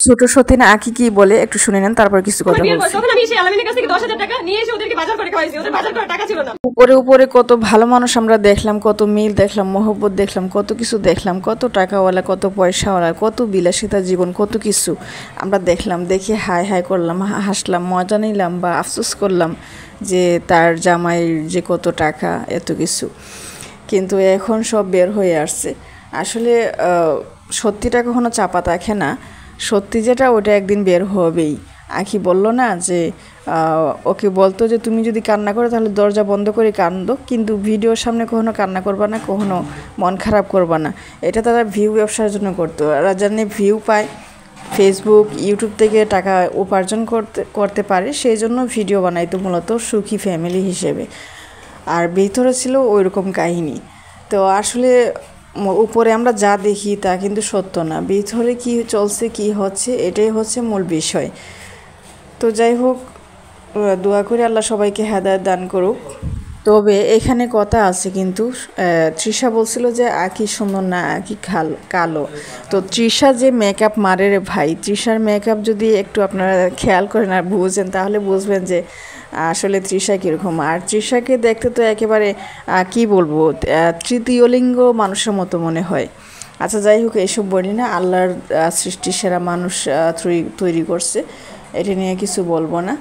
ছোট সতীন আঁকি কি বলে একটু শুনে নেন, তারপর কিছু কথা বলছি। তখন আমি এসে আলামিনের কাছ থেকে 10,000 টাকা নিয়ে এসে ওদেরকে বাজার করে খাওয়াইছি, ওদের বাজার করার টাকা ছিল না। উপরে উপরে কত ভালো মানুষ আমরা দেখলাম, কত মিল দেখলাম, মহব্বত দেখলাম, কত কিছু দেখলাম, কত টাকাওয়ালা, কত পয়সাওয়ালা, কত বিলাসিতা জীবন, কত কিছু আমরা দেখলাম। দেখে হাই হাই করলাম, হাসলাম, মজা নিলাম বা আফসোস করলাম যে তার জামাইয়ের যে কত টাকা, এত কিছু। কিন্তু এখন সব বের হয়ে আসছে। আসলে সত্যিটা কখনো চাপা থাকে না, সত্যি যেটা ওটা একদিন বের হবেই। আখি বলল না যে ওকে বলতো যে তুমি যদি কান্না করো তাহলে দরজা বন্ধ করে কান্দো, কিন্তু ভিডিওর সামনে কখনো কান্না করবা না, কখনো মন খারাপ করবা না। এটা তারা ভিউ ব্যবসার জন্য করতো, ওরা জানে ভিউ পায়, ফেসবুক ইউটিউব থেকে টাকা উপার্জন করতে পারে, সেই জন্য ভিডিও বানাইতো মূলত সুখী ফ্যামিলি হিসেবে। আর ভিতরে ছিল ওই রকম কাহিনী। তো আসলে উপরে আমরা যা দেখি তা কিন্তু সত্য না, ভিতরে কি চলছে কি হচ্ছে এটাই হচ্ছে মূল বিষয়। তো যাই হোক, দোয়া করি আল্লাহ সবাইকে হেদায়েত দান করুক। তবে এখানে কথা আছে কিন্তু, তৃষা বলছিল যে আঁকি সুন্দর না, আঁকি কালো। তো তৃষা যে মেকআপ মারে রে ভাই, তৃষার মেকআপ যদি একটু আপনারা খেয়াল করেন আর বুঝেন তাহলে বুঝবেন যে আসলে তৃষা কীরকম। আর তৃষাকে দেখতে তো একেবারে কি বলবো, তৃতীয় লিঙ্গ মানুষের মতো মনে হয়। আচ্ছা যাই হোক, এসব বলি না, আল্লাহর সৃষ্টি সেরা মানুষ তৈরি করছে, এটা নিয়ে কিছু বলবো না।